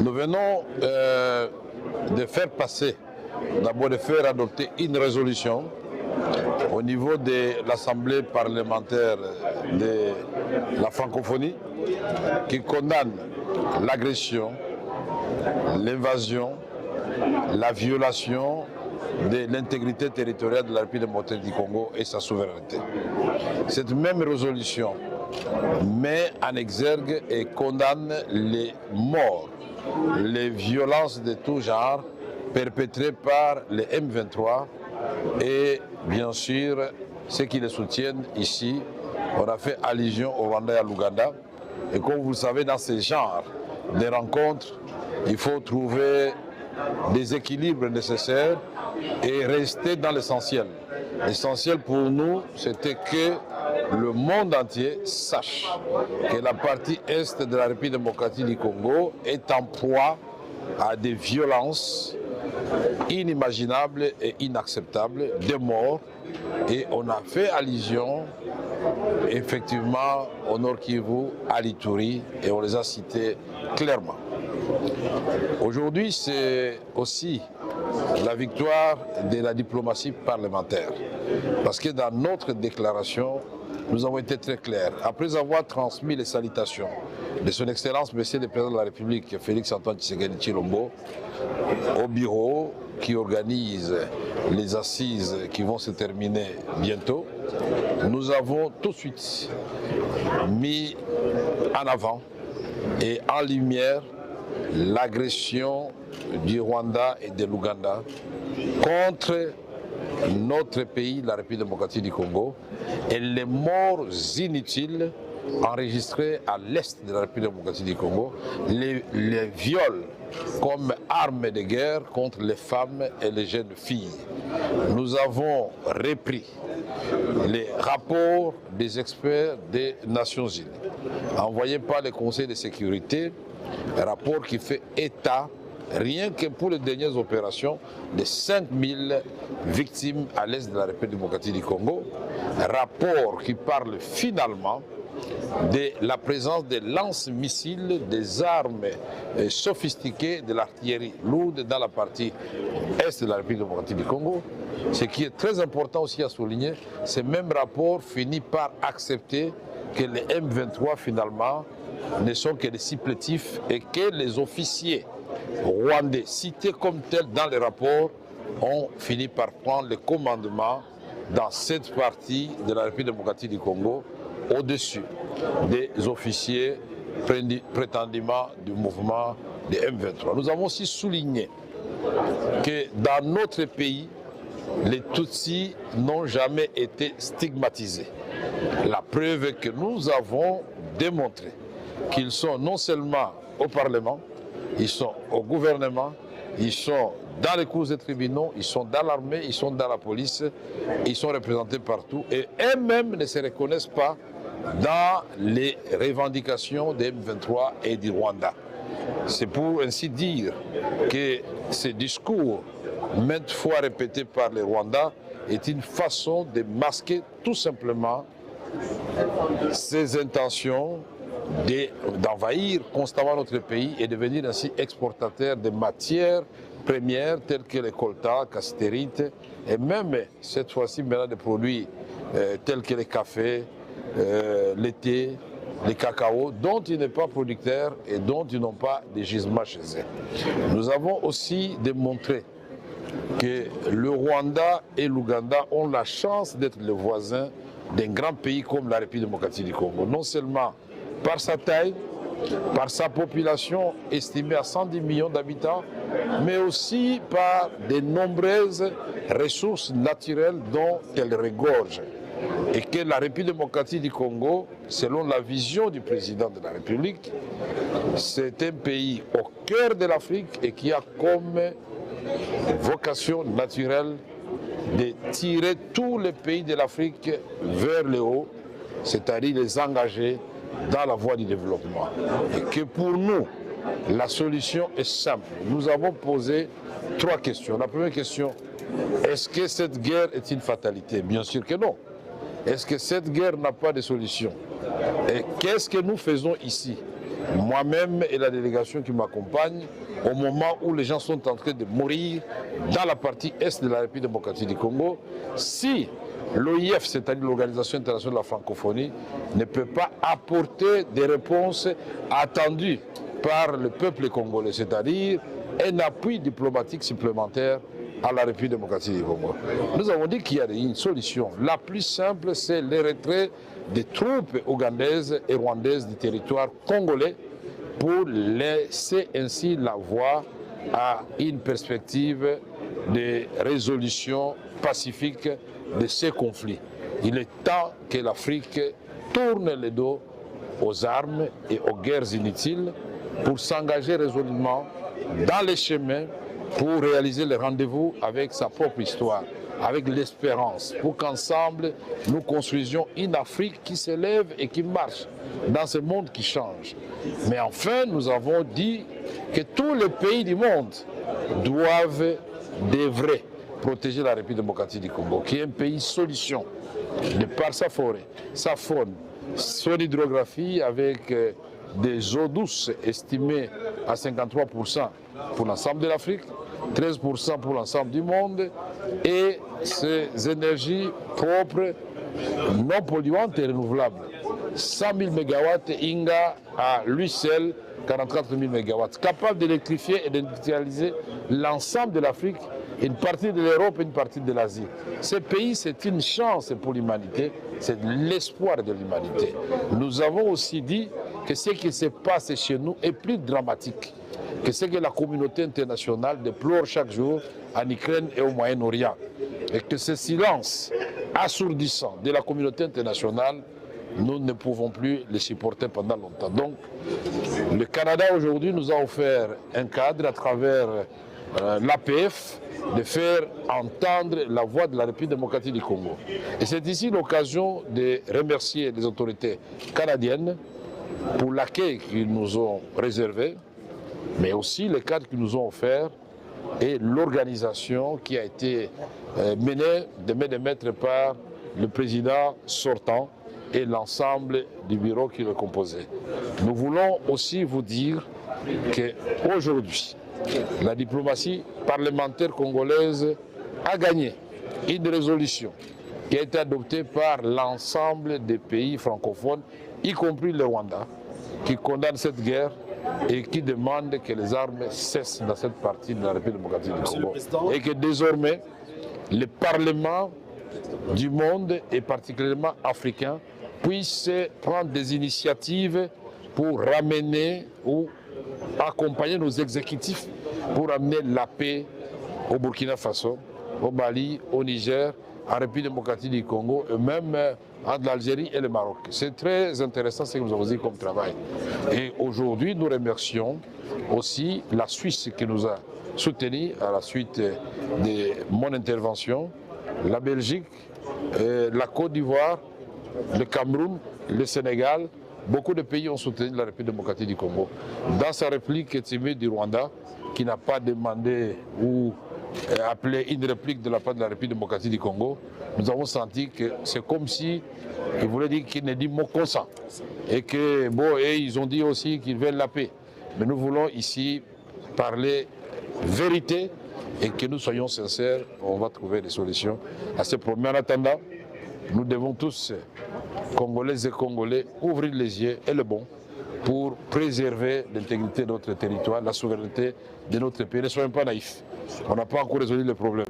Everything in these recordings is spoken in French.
Nous venons de faire passer, d'abord de faire adopter une résolution au niveau de l'Assemblée parlementaire de la francophonie qui condamne l'agression, l'invasion, la violation de l'intégrité territoriale de la République démocratique du Congo et sa souveraineté. Cette même résolution met en exergue et condamne les morts, les violences de tout genre perpétrées par les M23 et bien sûr ceux qui les soutiennent ici. On a fait allusion au Rwanda et à l'Ouganda. Et comme vous le savez, dans ce genre de rencontres, il faut trouver des équilibres nécessaires et rester dans l'essentiel. L'essentiel pour nous, c'était que le monde entier sache que la partie est de la République démocratique du Congo est en proie à des violences inimaginables et inacceptables, des morts. Et on a fait allusion effectivement au Nord Kivu, à l'Ituri, et on les a cités clairement. Aujourd'hui, c'est aussi la victoire de la diplomatie parlementaire. Parce que dans notre déclaration, nous avons été très clairs. Après avoir transmis les salutations de son Excellence, Monsieur le Président de la République, Félix-Antoine Tshisekedi Tshilombo, au bureau qui organise les assises qui vont se terminer bientôt, nous avons tout de suite mis en avant et en lumière l'agression du Rwanda et de l'Ouganda contre notre pays, la République démocratique du Congo, et les morts inutiles enregistrés à l'est de la République démocratique du Congo, les viols comme armes de guerre contre les femmes et les jeunes filles. Nous avons repris les rapports des experts des Nations Unies, envoyés par le Conseil de sécurité, un rapport qui fait état, rien que pour les dernières opérations, de 5000 victimes à l'est de la République démocratique du Congo. Un rapport qui parle finalement de la présence des lance-missiles, des armes sophistiquées, de l'artillerie lourde dans la partie est de la République démocratique du Congo. Ce qui est très important aussi à souligner, ce même rapport finit par accepter que les M23 finalement ne sont que des supplétifs et que les officiers rwandais cités comme tels dans les rapports ont fini par prendre le commandement dans cette partie de la République démocratique du Congo au-dessus des officiers prétendument du mouvement des M23. Nous avons aussi souligné que dans notre pays, les Tutsis n'ont jamais été stigmatisés. La preuve est que nous avons démontré qu'ils sont non seulement au Parlement, ils sont au gouvernement, ils sont dans les cours des tribunaux, ils sont dans l'armée, ils sont dans la police, ils sont représentés partout et eux-mêmes ne se reconnaissent pas dans les revendications des M23 et du Rwanda. C'est pour ainsi dire que ce discours, maintes fois répété par les Rwandais, est une façon de masquer tout simplement ses intentions d'envahir constamment notre pays et devenir ainsi exportateur de matières premières telles que les coltas, cassitérites et même cette fois-ci maintenant des produits tels que les cafés, le thé, les cacao, dont ils n'est pas producteur et dont ils n'ont pas de gisement chez eux. Nous avons aussi démontré que le Rwanda et l'Ouganda ont la chance d'être les voisins d'un grand pays comme la République démocratique du Congo. Non seulement par sa taille, par sa population estimée à 110 millions d'habitants, mais aussi par de nombreuses ressources naturelles dont elle regorge. Et que la République démocratique du Congo, selon la vision du président de la République, c'est un pays au cœur de l'Afrique et qui a comme vocation naturelle de tirer tous les pays de l'Afrique vers le haut, c'est-à-dire les engager dans la voie du développement. Et que pour nous, la solution est simple. Nous avons posé 3 questions. La première question, est-ce que cette guerre est une fatalité? Bien sûr que non. Est-ce que cette guerre n'a pas de solution? Et qu'est-ce que nous faisons ici? moi-même et la délégation qui m'accompagne, au moment où les gens sont en train de mourir dans la partie est de la République démocratique du Congo, si l'OIF, c'est-à-dire l'Organisation internationale de la francophonie, ne peut pas apporter des réponses attendues par le peuple congolais, c'est-à-dire un appui diplomatique supplémentaire à la République démocratique du Congo. Nous avons dit qu'il y a une solution. La plus simple, c'est le retrait des troupes ougandaises et rwandaises du territoire congolais pour laisser ainsi la voie à une perspective de résolution pacifique de ces conflits. Il est temps que l'Afrique tourne le dos aux armes et aux guerres inutiles pour s'engager résolument dans les chemins pour réaliser le rendez-vous avec sa propre histoire, avec l'espérance, pour qu'ensemble nous construisions une Afrique qui se lève et qui marche dans ce monde qui change. Mais enfin, nous avons dit que tous les pays du monde devraient protéger la République démocratique du Congo, qui est un pays solution, de par sa forêt, sa faune, son hydrographie avec des eaux douces estimées à 53% pour l'ensemble de l'Afrique, 13% pour l'ensemble du monde, et ces énergies propres, non polluantes et renouvelables. 100 000 MW Inga à lui seul, 44 000 MW, capable d'électrifier et d'industrialiser l'ensemble de l'Afrique, une partie de l'Europe et une partie de l'Asie. Ce pays, c'est une chance pour l'humanité, c'est l'espoir de l'humanité. Nous avons aussi dit que ce qui se passe chez nous est plus dramatique que ce que la communauté internationale déplore chaque jour en Ukraine et au Moyen-Orient. Et que ce silence assourdissant de la communauté internationale, nous ne pouvons plus le supporter pendant longtemps. Donc, le Canada aujourd'hui nous a offert un cadre à travers l'APF de faire entendre la voix de la République démocratique du Congo. Et c'est ici l'occasion de remercier les autorités canadiennes pour l'accueil qu'ils nous ont réservé, mais aussi le cadre qu'ils nous ont offert et l'organisation qui a été menée de main de maître par le président sortant et l'ensemble du bureau qui le composait. Nous voulons aussi vous dire qu'aujourd'hui, la diplomatie parlementaire congolaise a gagné une résolution qui a été adoptée par l'ensemble des pays francophones, y compris le Rwanda, qui condamne cette guerre et qui demande que les armes cessent dans cette partie de la République démocratique du Congo. Et que désormais, les parlements du monde, et particulièrement africains, puissent prendre des initiatives pour ramener ou accompagner nos exécutifs pour amener la paix au Burkina Faso, au Mali, au Niger, en République démocratique du Congo et même entre l'Algérie et le Maroc. C'est très intéressant ce que nous avons dit comme travail. Et aujourd'hui, nous remercions aussi la Suisse qui nous a soutenus à la suite de mon intervention, la Belgique, la Côte d'Ivoire, le Cameroun, le Sénégal. Beaucoup de pays ont soutenu la République démocratique du Congo. Dans sa réplique timide du Rwanda, qui n'a pas demandé ou appelé une réplique de la part de la République démocratique du Congo, nous avons senti que c'est comme si ils voulaient dire qu'ils ne disent mot consent. Et que, bon, et ils ont dit aussi qu'ils veulent la paix. Mais nous voulons ici parler vérité et que nous soyons sincères, on va trouver des solutions à ce problème. En attendant, nous devons tous, Congolaises et Congolais, ouvrir les yeux et le bon pour préserver l'intégrité de notre territoire, la souveraineté de notre pays. Ne soyons pas naïfs. On n'a pas encore résolu le problème.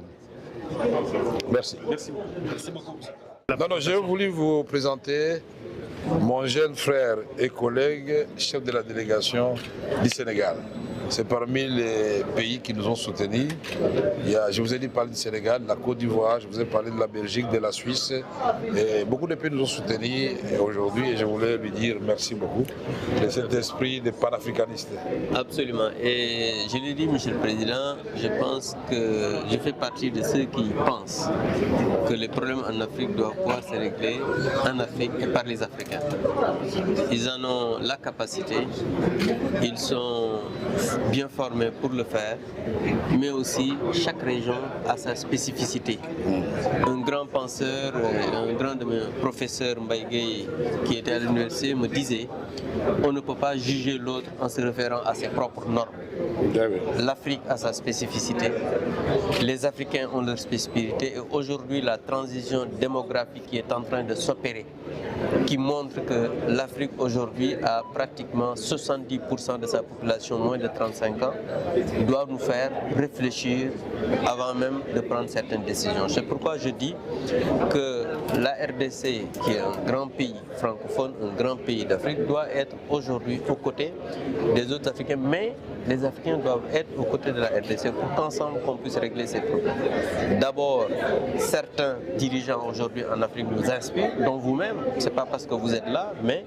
Merci. Merci beaucoup. Non, j'ai voulu vous présenter mon jeune frère et collègue, chef de la délégation du Sénégal. C'est parmi les pays qui nous ont soutenus. Je vous ai dit parler du Sénégal, de la Côte d'Ivoire, je vous ai parlé de la Belgique, de la Suisse. Et beaucoup de pays nous ont soutenus aujourd'hui et je voulais lui dire merci beaucoup de cet esprit de panafricaniste. Absolument. Et je l'ai dit, Monsieur le Président, je pense que je fais partie de ceux qui pensent que les problèmes en Afrique doivent pouvoir se régler en Afrique et par les Africains. Ils en ont la capacité, ils sont bien formés pour le faire, mais aussi chaque région a sa spécificité. Un grand penseur, un grand de mes professeurs, Mbaye Gueye, qui était à l'université, me disait on ne peut pas juger l'autre en se référant à ses propres normes. L'Afrique a sa spécificité, les Africains ont leur spécificité et aujourd'hui la transition démographique qui est en train de s'opérer, qui montre que l'Afrique aujourd'hui a pratiquement 70% de sa population moins de 35 ans, doit nous faire réfléchir avant même de prendre certaines décisions. C'est pourquoi je dis que la RDC, qui est un grand pays francophone, un grand pays d'Afrique, doit être aujourd'hui aux côtés des autres Africains, mais les Africains doivent être aux côtés de la RDC pour qu'ensemble on puisse régler ces problèmes. D'abord, certains dirigeants aujourd'hui en Afrique nous inspirent, dont vous-même, c'est pas parce que vous êtes là, mais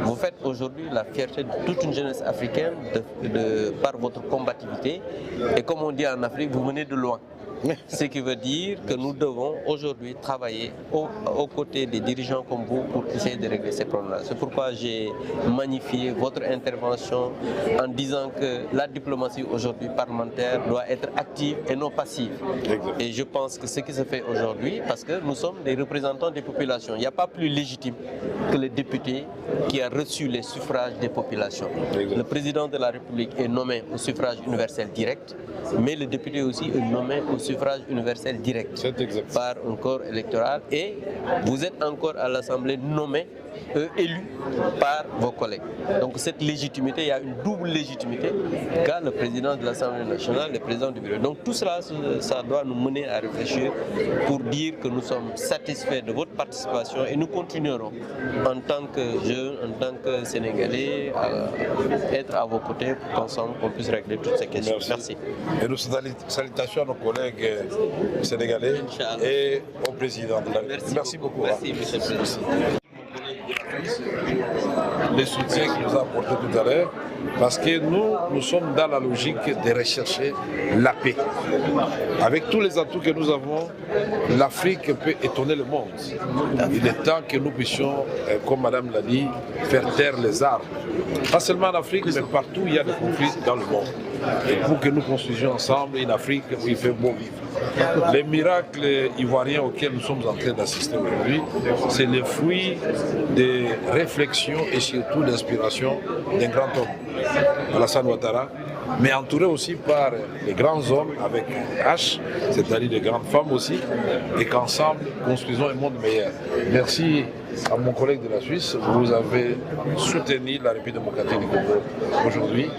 vous faites aujourd'hui la fierté de toute une jeunesse africaine par votre combativité. Et comme on dit en Afrique, vous venez de loin. Ce qui veut dire que nous devons aujourd'hui travailler aux côtés des dirigeants comme vous pour essayer de régler ces problèmes-là. C'est pourquoi j'ai magnifié votre intervention en disant que la diplomatie aujourd'hui parlementaire doit être active et non passive. Et je pense que ce qui se fait aujourd'hui, parce que nous sommes des représentants des populations, il n'y a pas plus légitime que le député qui a reçu les suffrages des populations. Le président de la République est nommé au suffrage universel direct, mais le député aussi est nommé au suffrage universel direct par un corps électoral et vous êtes encore à l'Assemblée nommé, élu par vos collègues. Donc cette légitimité, il y a une double légitimité qu'a le président de l'Assemblée nationale, le président du bureau. Donc tout cela, ça doit nous mener à réfléchir pour dire que nous sommes satisfaits de votre participation et nous continuerons en tant que jeunes, en tant que Sénégalais, à être à vos côtés pour qu'ensemble on puisse régler toutes ces questions. Merci. Et nous salutations à nos collègues sénégalais et au président de la République. Merci beaucoup. Merci, monsieur le président. Les soutiens qu'il nous a apporté tout à l'heure, parce que nous sommes dans la logique de rechercher la paix. Avec tous les atouts que nous avons, l'Afrique peut étonner le monde. Il est temps que nous puissions, comme Madame l'a dit, faire taire les armes. Pas seulement en Afrique, mais partout où il y a des conflits dans le monde. Et pour que nous construisions ensemble une Afrique où il fait beau vivre. Les miracles ivoiriens auxquels nous sommes en train d'assister aujourd'hui, c'est le fruit des réflexions et surtout d'inspiration d'un grand homme, Alassane Ouattara, mais entouré aussi par les grands hommes avec H, c'est-à-dire des grandes femmes aussi, et qu'ensemble construisons un monde meilleur. Merci à mon collègue de la Suisse, vous avez soutenu la République démocratique du Congo aujourd'hui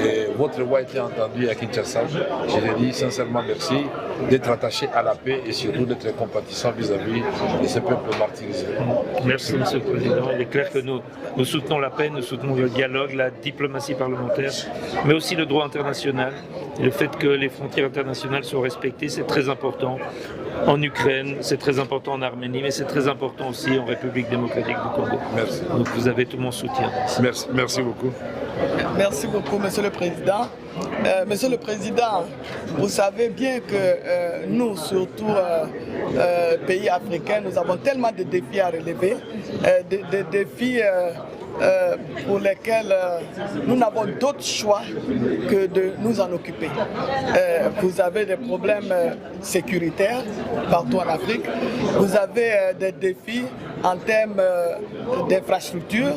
et votre voix a été entendue à Kinshasa. Je l'ai dit sincèrement merci d'être attaché à la paix et surtout d'être compatissant vis-à-vis de ce peuple martyrisé. Merci Monsieur le Président. Il est clair que nous soutenons la paix, nous soutenons le dialogue, la diplomatie parlementaire, mais aussi le droit international. Et le fait que les frontières internationales soient respectées, c'est très important. En Ukraine, c'est très important en Arménie, mais c'est très important aussi en République démocratique du Congo. Merci. Donc vous avez tout mon soutien. Merci beaucoup. Merci beaucoup, Monsieur le Président. Monsieur le Président, vous savez bien que nous, surtout pays africains, nous avons tellement de défis à relever, des défis pour lesquels nous n'avons d'autre choix que de nous en occuper. Vous avez des problèmes sécuritaires partout en Afrique, vous avez des défis en termes d'infrastructures,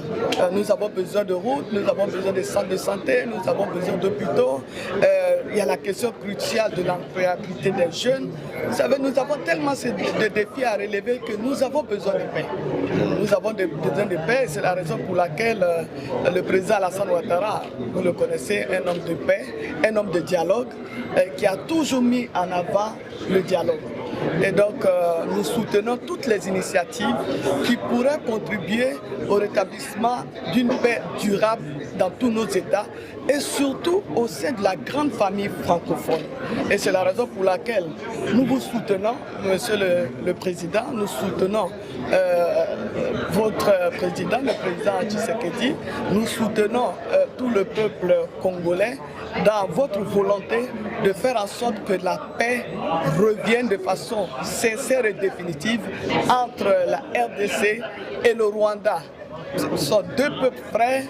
nous avons besoin de routes, nous avons besoin de centres de santé, nous avons besoin d'hôpitaux, il y a la question cruciale de l'employabilité des jeunes. Vous savez, nous avons tellement de défis à relever que nous avons besoin de paix. Nous avons besoin de paix, c'est la raison pour laquelle le président Alassane Ouattara, vous le connaissez, un homme de paix, un homme de dialogue, qui a toujours mis en avant le dialogue. Et donc, nous soutenons toutes les initiatives qui pourraient contribuer au rétablissement d'une paix durable dans tous nos États et surtout au sein de la grande famille francophone. Et c'est la raison pour laquelle nous vous soutenons, Monsieur le Président, nous soutenons votre président, le président Tshisekedi, nous soutenons tout le peuple congolais dans votre volonté de faire en sorte que la paix revienne de façon sincère et définitive entre la RDC et le Rwanda. Ce sont deux peuples frères,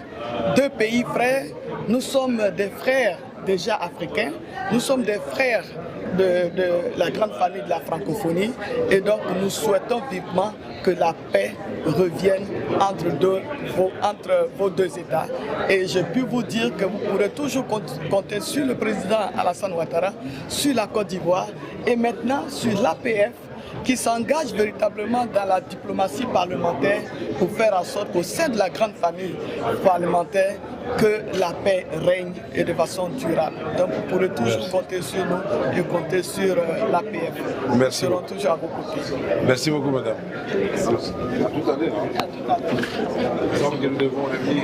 deux pays frères nous sommes des frères déjà africains, nous sommes des frères de la grande famille de la francophonie et donc nous souhaitons vivement que la paix revienne entre vos deux États. Et je peux vous dire que vous pourrez toujours compter sur le président Alassane Ouattara, sur la Côte d'Ivoire et maintenant sur l'APF qui s'engage véritablement dans la diplomatie parlementaire pour faire en sorte qu'au sein de la grande famille parlementaire, que la paix règne et de façon durable. Donc vous pourrez toujours compter sur nous et compter sur l'APF. Merci. Nous serons toujours à vos côtés. Merci beaucoup, madame. À tout à l'heure. À tout à l'heure. Il semble que nous devons revenir.